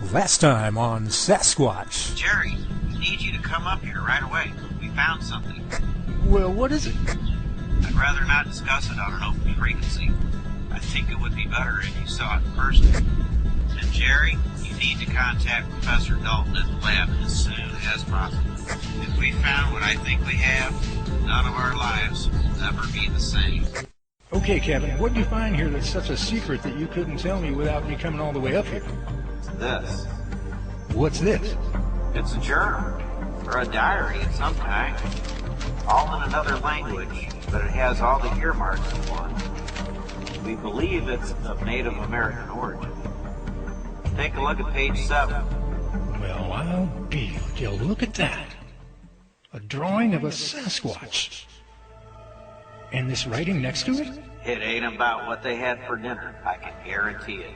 Last time on Sasquatch. Jerry, we need you to come up here right away. We found something. Well, what is it? I'd rather not discuss it on an open frequency. I think it would be better if you saw it in person. And Jerry, you need to contact Professor Dalton at the lab as soon as possible. If we found what I think we have, none of our lives will ever be the same. Okay, Kevin, what did you find here that's such a secret that you couldn't tell me without me coming all the way up here? This. What's this? It's a journal, or a diary of some kind. All in another language, but it has all the earmarks in one. We believe it's of Native American origin. Take a look at page 7. Well, I'll be. Look at that. A drawing of a Sasquatch. And this writing next to it? It ain't about what they had for dinner, I can guarantee it.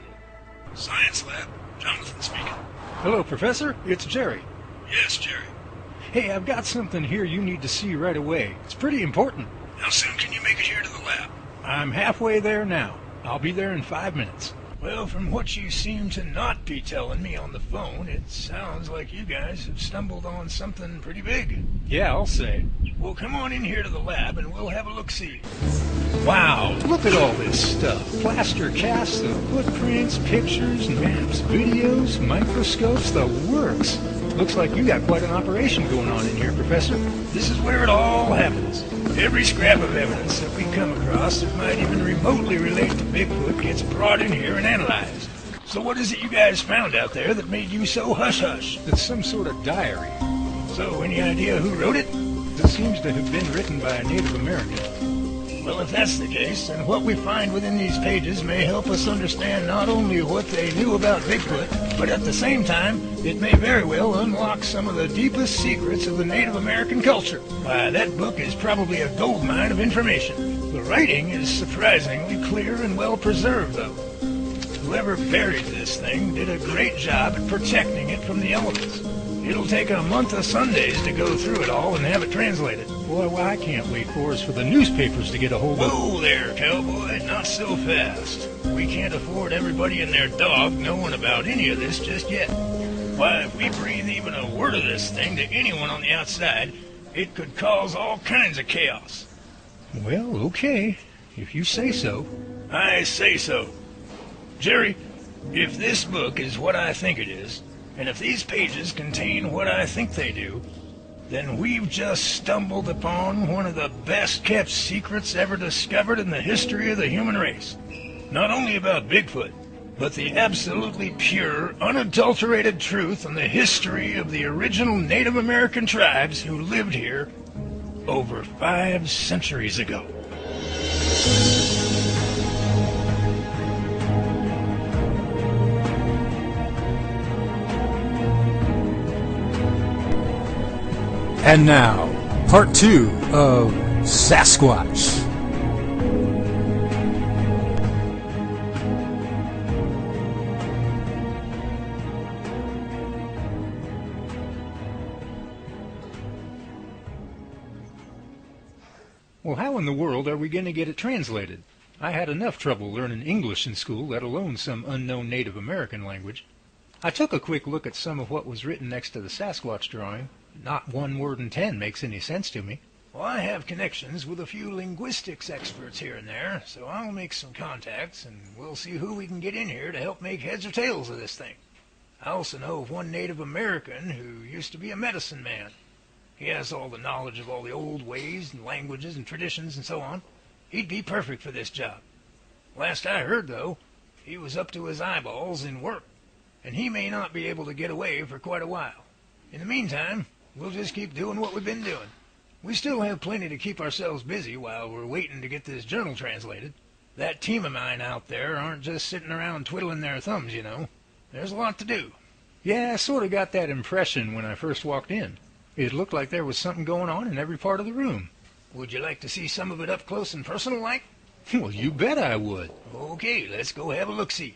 Science lab, Jonathan speaking. Hello, Professor. It's Jerry. Yes, Jerry. Hey, I've got something here you need to see right away. It's pretty important. How soon can you make it here to the lab? I'm halfway there now. I'll be there in 5 minutes. Well, from what you seem to not be telling me on the phone, it sounds like you guys have stumbled on something pretty big. Yeah, I'll say. Well, come on in here to the lab and we'll have a look-see. Wow, look at all this stuff. Plaster casts of footprints, pictures, maps, videos, microscopes, the works. Looks like you got quite an operation going on in here, Professor. This is where it all happens. Every scrap of evidence that we come across that might even remotely relate to Bigfoot gets brought in here and analyzed. So what is it you guys found out there that made you so hush-hush? It's some sort of diary. So any idea who wrote it? It seems to have been written by a Native American. Well, if that's the case, then what we find within these pages may help us understand not only what they knew about Bigfoot, but at the same time, it may very well unlock some of the deepest secrets of the Native American culture. Why, that book is probably a goldmine of information. The writing is surprisingly clear and well preserved, though. Whoever buried this thing did a great job at protecting it from the elements. It'll take a month of Sundays to go through it all and have it translated. Boy, what I can't wait for is for the newspapers to get a hold of it. Whoa there, cowboy, not so fast. We can't afford everybody and their dog knowing about any of this just yet. Why, if we breathe even a word of this thing to anyone on the outside, it could cause all kinds of chaos. Well, okay, if you say so. I say so. Jerry, if this book is what I think it is, and if these pages contain what I think they do, then we've just stumbled upon one of the best-kept secrets ever discovered in the history of the human race. Not only about Bigfoot, but the absolutely pure, unadulterated truth on the history of the original Native American tribes who lived here over 5 centuries ago. And now, part 2 of Sasquatch. Well, how in the world are we going to get it translated? I had enough trouble learning English in school, let alone some unknown Native American language. I took a quick look at some of what was written next to the Sasquatch drawing. Not one word in 10 makes any sense to me. Well, I have connections with a few linguistics experts here and there, so I'll make some contacts, and we'll see who we can get in here to help make heads or tails of this thing. I also know of one Native American who used to be a medicine man. He has all the knowledge of all the old ways and languages and traditions and so on. He'd be perfect for this job. Last I heard, though, he was up to his eyeballs in work, and he may not be able to get away for quite a while. In the meantime, we'll just keep doing what we've been doing. We still have plenty to keep ourselves busy while we're waiting to get this journal translated. That team of mine out there aren't just sitting around twiddling their thumbs, you know. There's a lot to do. Yeah, I sort of got that impression when I first walked in. It looked like there was something going on in every part of the room. Would you like to see some of it up close and personal like? Well, you bet I would. Okay, let's go have a look-see.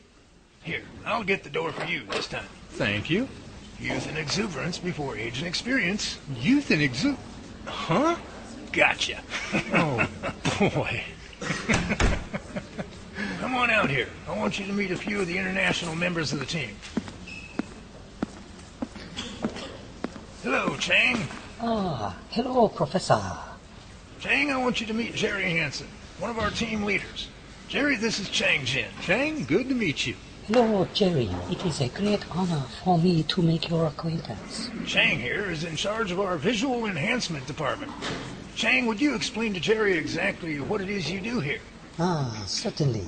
Here, I'll get the door for you this time. Thank you. Youth and exuberance before age and experience. Youth and Huh? Gotcha. Oh, boy. Come on out here. I want you to meet a few of the international members of the team. Hello, Chang. Ah, hello, Professor. Chang, I want you to meet Jerry Hansen, one of our team leaders. Jerry, this is Chang Jin. Chang, good to meet you. Hello, Jerry. It is a great honor for me to make your acquaintance. Chang here is in charge of our visual enhancement department. Chang, would you explain to Jerry exactly what it is you do here? Ah, certainly.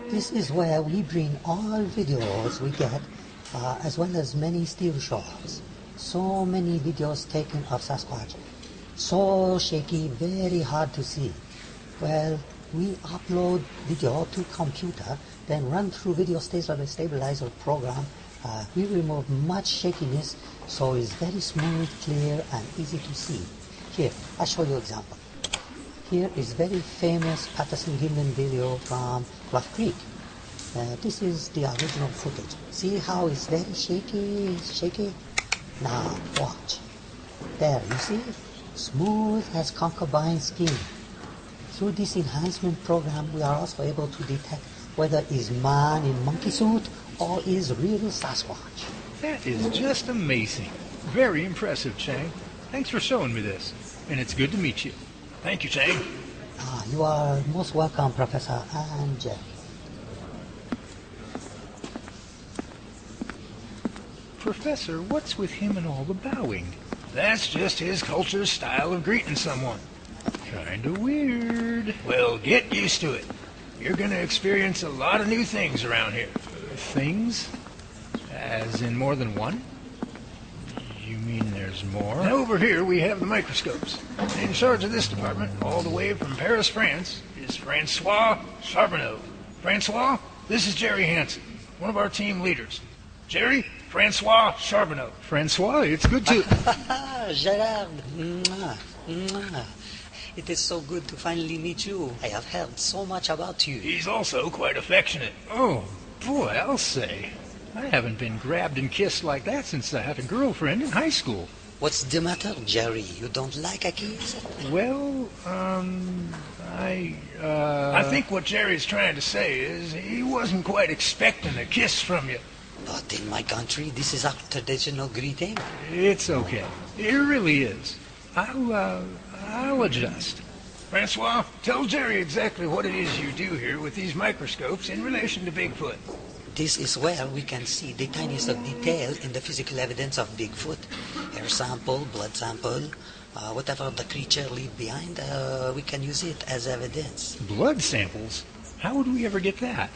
This is where we bring all videos we get, as well as many still shots. So many videos taken of Sasquatch. So shaky, very hard to see. Well, we upload video to computer, then run through video stabilizer program. We remove much shakiness, so it's very smooth, clear, and easy to see. Here, I'll show you example. Here is very famous Patterson-Gimlin video from Bluff Creek. This is the original footage. See how it's very shaky? Now, watch. There, you see? Smooth as concubine skin. Through this enhancement program, we are also able to detect whether is man in monkey suit or is real Sasquatch. That is just amazing. Very impressive, Chang. Thanks for showing me this. And it's good to meet you. Thank you, Chang. You are most welcome, Professor and Jerry. Professor, what's with him and all the bowing? That's just his culture's style of greeting someone. Kinda weird. Well, get used to it. You're going to experience a lot of new things around here. Things? As in more than one? You mean there's more? And over here we have the microscopes. In charge of this department, all the way from Paris, France, is Francois Charbonneau. Francois, this is Jerry Hansen, one of our team leaders. Jerry, Francois Charbonneau. Francois, it's good to... Gerard, it is so good to finally meet you. I have heard so much about you. He's also quite affectionate. Oh, boy, I'll say. I haven't been grabbed and kissed like that since I had a girlfriend in high school. What's the matter, Jerry? You don't like a kiss? Well, I think what Jerry's trying to say is he wasn't quite expecting a kiss from you. But in my country, this is our traditional greeting. It's okay. It really is. I'll adjust. Francois, tell Jerry exactly what it is you do here with these microscopes in relation to Bigfoot. This is where we can see the tiniest of detail in the physical evidence of Bigfoot. Hair sample, blood sample, whatever the creature leave behind, we can use it as evidence. Blood samples? How would we ever get that?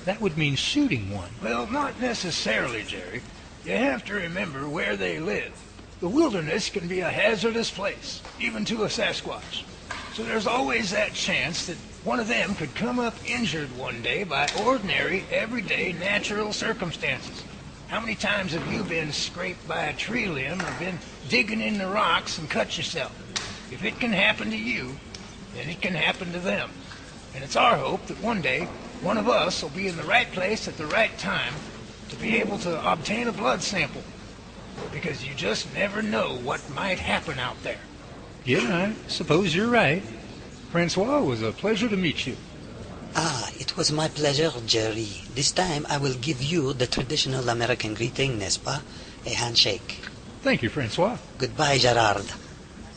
That would mean shooting one. Well, not necessarily, Jerry. You have to remember where they live. The wilderness can be a hazardous place, even to a Sasquatch. So there's always that chance that one of them could come up injured one day by ordinary, everyday, natural circumstances. How many times have you been scraped by a tree limb or been digging in the rocks and cut yourself? If it can happen to you, then it can happen to them. And it's our hope that one day, one of us will be in the right place at the right time to be able to obtain a blood sample. Because you just never know what might happen out there. Yeah, I suppose you're right. Francois, it was a pleasure to meet you. It was my pleasure, Jerry. This time I will give you the traditional American greeting, n'est-ce pas? A handshake. Thank you, Francois. Goodbye, Gerard.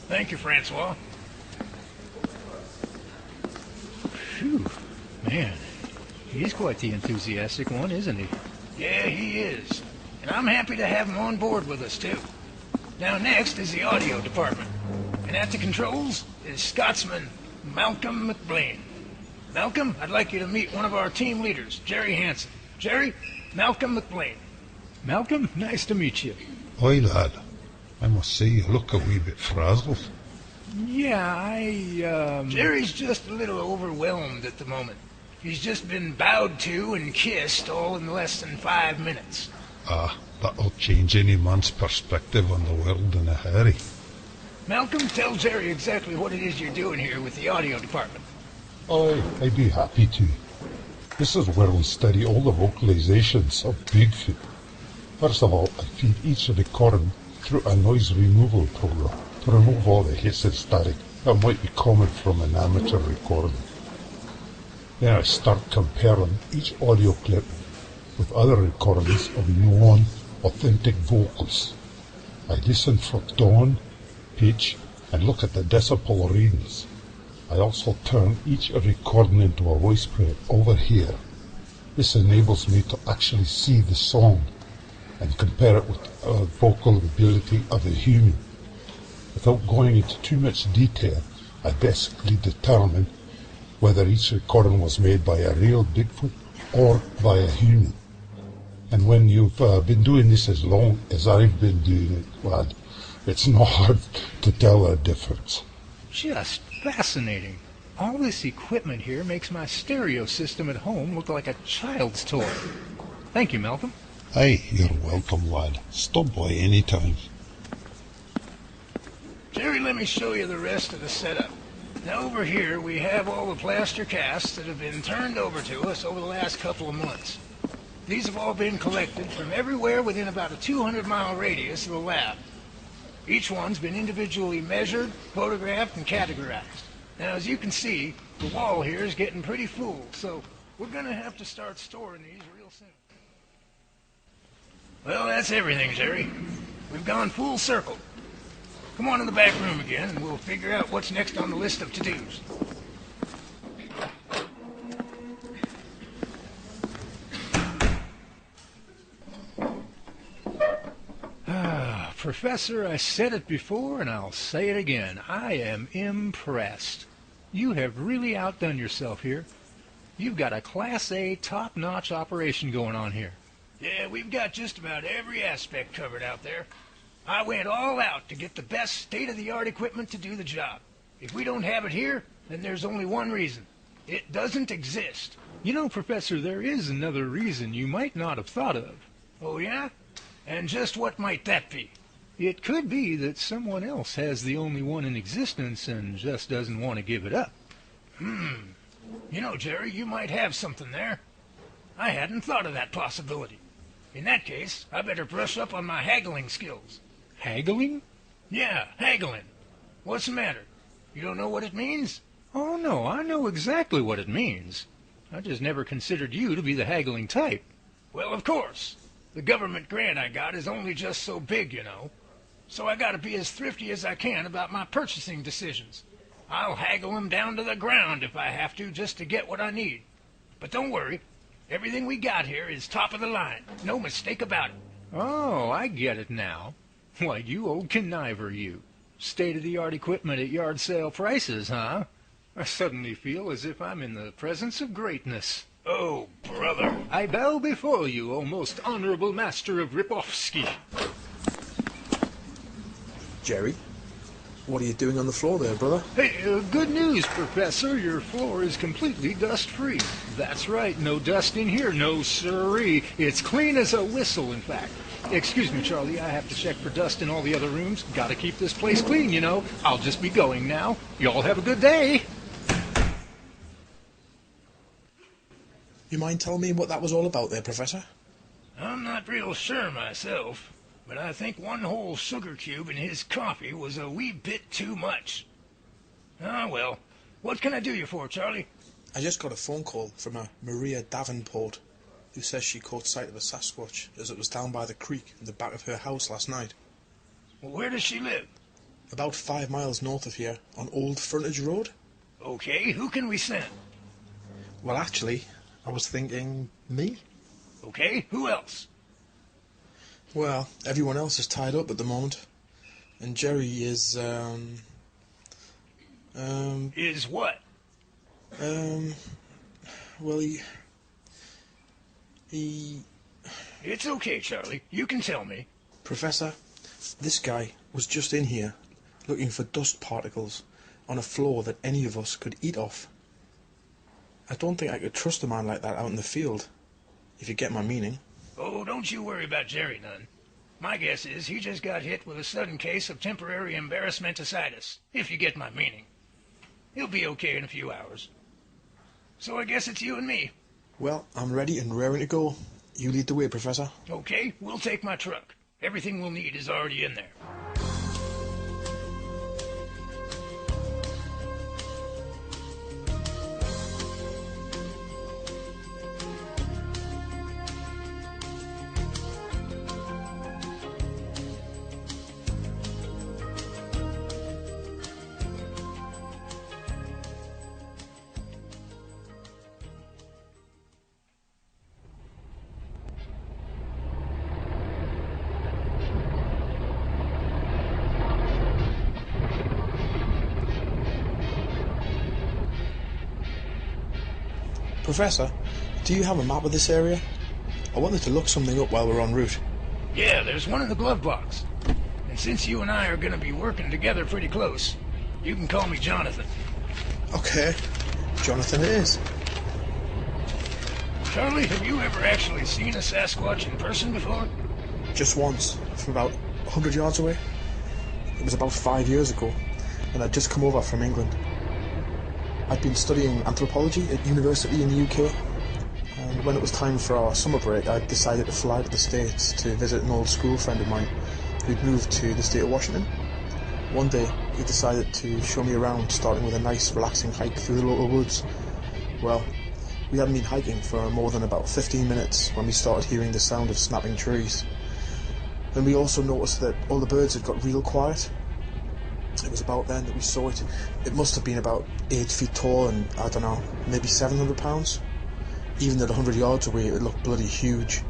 Thank you, Francois. Phew, man. He's quite the enthusiastic one, isn't he? Yeah, he is. And I'm happy to have him on board with us, too. Now next is the audio department. And at the controls is Scotsman Malcolm McBlain. Malcolm, I'd like you to meet one of our team leaders, Jerry Hansen. Jerry, Malcolm McBlain. Malcolm, nice to meet you. Oi, lad. I must say you look a wee bit frazzled. Yeah, Jerry's just a little overwhelmed at the moment. He's just been bowed to and kissed all in less than 5 minutes. That'll change any man's perspective on the world in a hurry. Malcolm, tell Jerry exactly what it is you're doing here with the audio department. Aye, I'd be happy to. This is where we study all the vocalizations of Bigfoot. First of all, I feed each recording through a noise removal program to remove all the hits and static that might be coming from an amateur recording. Then I start comparing each audio clip with other recordings of known, authentic vocals. I listen for tone, pitch, and look at the decibel readings. I also turn each recording into a voice print over here. This enables me to actually see the song and compare it with the vocal ability of a human. Without going into too much detail, I basically determine whether each recording was made by a real Bigfoot or by a human. And when you've been doing this as long as I've been doing it, well, it's not hard to tell the difference. Just fascinating. All this equipment here makes my stereo system at home look like a child's toy. Thank you, Malcolm. Hey, you're welcome, lad. Stop by any time. Jerry, let me show you the rest of the setup. Now over here we have all the plaster casts that have been turned over to us over the last couple of months. These have all been collected from everywhere within about a 200-mile radius of the lab. Each one's been individually measured, photographed, and categorized. Now, as you can see, the wall here is getting pretty full, so we're going to have to start storing these real soon. Well, that's everything, Jerry. We've gone full circle. Come on in the back room again, and we'll figure out what's next on the list of to-dos. Professor, I said it before and I'll say it again. I am impressed. You have really outdone yourself here. You've got a Class A, top-notch operation going on here. Yeah, we've got just about every aspect covered out there. I went all out to get the best state-of-the-art equipment to do the job. If we don't have it here, then there's only one reason. It doesn't exist. You know, Professor, there is another reason you might not have thought of. Oh, yeah? And just what might that be? It could be that someone else has the only one in existence and just doesn't want to give it up. You know, Jerry, you might have something there. I hadn't thought of that possibility. In that case, I better brush up on my haggling skills. Haggling? Yeah, haggling. What's the matter? You don't know what it means? Oh, no, I know exactly what it means. I just never considered you to be the haggling type. Well, of course. The government grant I got is only just so big, you know. So I gotta be as thrifty as I can about my purchasing decisions. I'll haggle them down to the ground if I have to just to get what I need. But don't worry. Everything we got here is top of the line. No mistake about it. Oh, I get it now. Why, you old conniver, you. State-of-the-art equipment at yard sale prices, huh? I suddenly feel as if I'm in the presence of greatness. Oh, brother. I bow before you, O most honorable master of Ripovsky. Jerry, what are you doing on the floor there, brother? Hey, good news, Professor. Your floor is completely dust-free. That's right, no dust in here, no siree. It's clean as a whistle, in fact. Excuse me, Charlie, I have to check for dust in all the other rooms. Gotta keep this place clean, you know. I'll just be going now. Y'all have a good day. You mind telling me what that was all about there, Professor? I'm not real sure myself, but I think one whole sugar cube in his coffee was a wee bit too much. Ah, well, what can I do you for, Charlie? I just got a phone call from a Maria Davenport, who says she caught sight of a Sasquatch as it was down by the creek in the back of her house last night. Well, where does she live? About 5 miles north of here, on Old Frontage Road. Okay, who can we send? Well, actually, I was thinking me. Okay, who else? Well, everyone else is tied up at the moment. And Jerry is, Is what? well, he... It's okay, Charlie. You can tell me. Professor, this guy was just in here looking for dust particles on a floor that any of us could eat off. I don't think I could trust a man like that out in the field, if you get my meaning. Oh, don't you worry about Jerry none. My guess is he just got hit with a sudden case of temporary embarrassmenticitis, if you get my meaning. He'll be okay in a few hours. So I guess it's you and me. Well, I'm ready and raring to go. You lead the way, Professor. Okay, we'll take my truck. Everything we'll need is already in there. Professor, do you have a map of this area? I wanted to look something up while we're en route. Yeah, there's one in the glove box. And since you and I are going to be working together pretty close, you can call me Jonathan. Okay, Jonathan it is. Charlie, have you ever actually seen a Sasquatch in person before? Just once, from about 100 yards away. It was about 5 years ago, and I'd just come over from England. I'd been studying anthropology at university in the UK, and when it was time for our summer break, I decided to fly to the States to visit an old school friend of mine who'd moved to the state of Washington. One day, he decided to show me around, starting with a nice, relaxing hike through the local woods. Well, we hadn't been hiking for more than about 15 minutes when we started hearing the sound of snapping trees. And we also noticed that all the birds had got real quiet. It was about then that we saw it. It must have been about 8 feet tall and, I don't know, maybe 700 pounds. Even at 100 yards away, it looked bloody huge.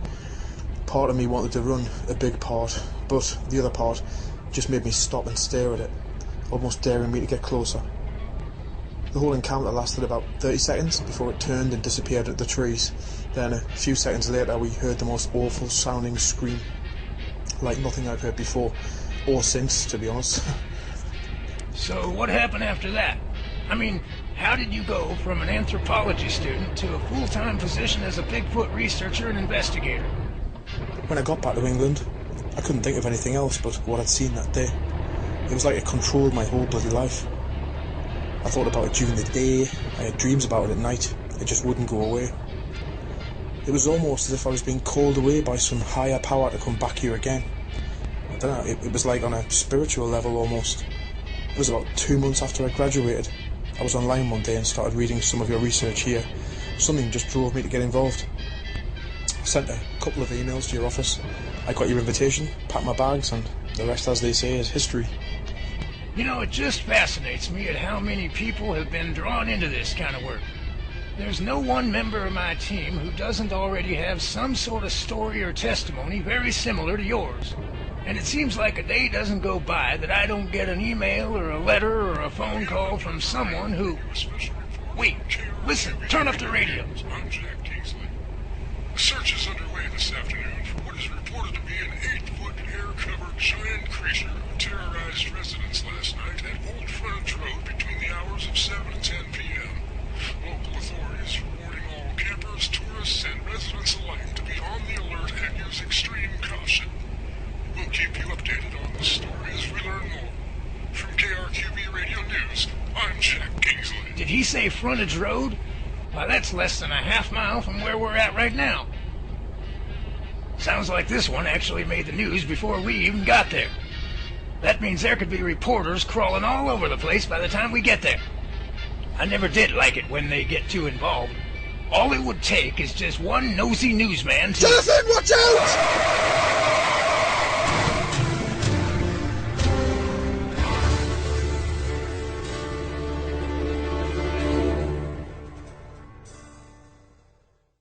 Part of me wanted to run a big part, but the other part just made me stop and stare at it, almost daring me to get closer. The whole encounter lasted about 30 seconds before it turned and disappeared at the trees. Then a few seconds later we heard the most awful sounding scream, like nothing I've heard before, or since, to be honest. So what happened after that? I mean, how did you go from an anthropology student to a full-time position as a Bigfoot researcher and investigator? When I got back to England, I couldn't think of anything else but what I'd seen that day. It was like it controlled my whole bloody life. I thought about it during the day, I had dreams about it at night, it just wouldn't go away. It was almost as if I was being called away by some higher power to come back here again. I don't know, it was like on a spiritual level almost. It was about 2 months after I graduated. I was online one day and started reading some of your research here. Something just drove me to get involved. I sent a couple of emails to your office. I got your invitation, packed my bags, and the rest, as they say, is history. You know, it just fascinates me at how many people have been drawn into this kind of work. There's no one member of my team who doesn't already have some sort of story or testimony very similar to yours. And it seems like a day doesn't go by that I don't get an email or a letter or a phone call from someone who... Wait, listen, turn up the radio. I'm Jack Kingsley. A search is underway this afternoon for what is reported to be an 8-foot air-covered giant creature who terrorized residents last night at Old Frontage Road between the hours of 7 and 10 p.m. Local authorities are warning all campers, tourists, and residents alike to be on the alert and use extreme caution. We'll keep you updated on this story as we learn more. From KRQB Radio News, I'm Jack Kingsley. Did he say Frontage Road? Why, that's less than a half mile from where we're at right now. Sounds like this one actually made the news before we even got there. That means there could be reporters crawling all over the place by the time we get there. I never did like it when they get too involved. All it would take is just one nosy newsman to... Jonathan, watch out!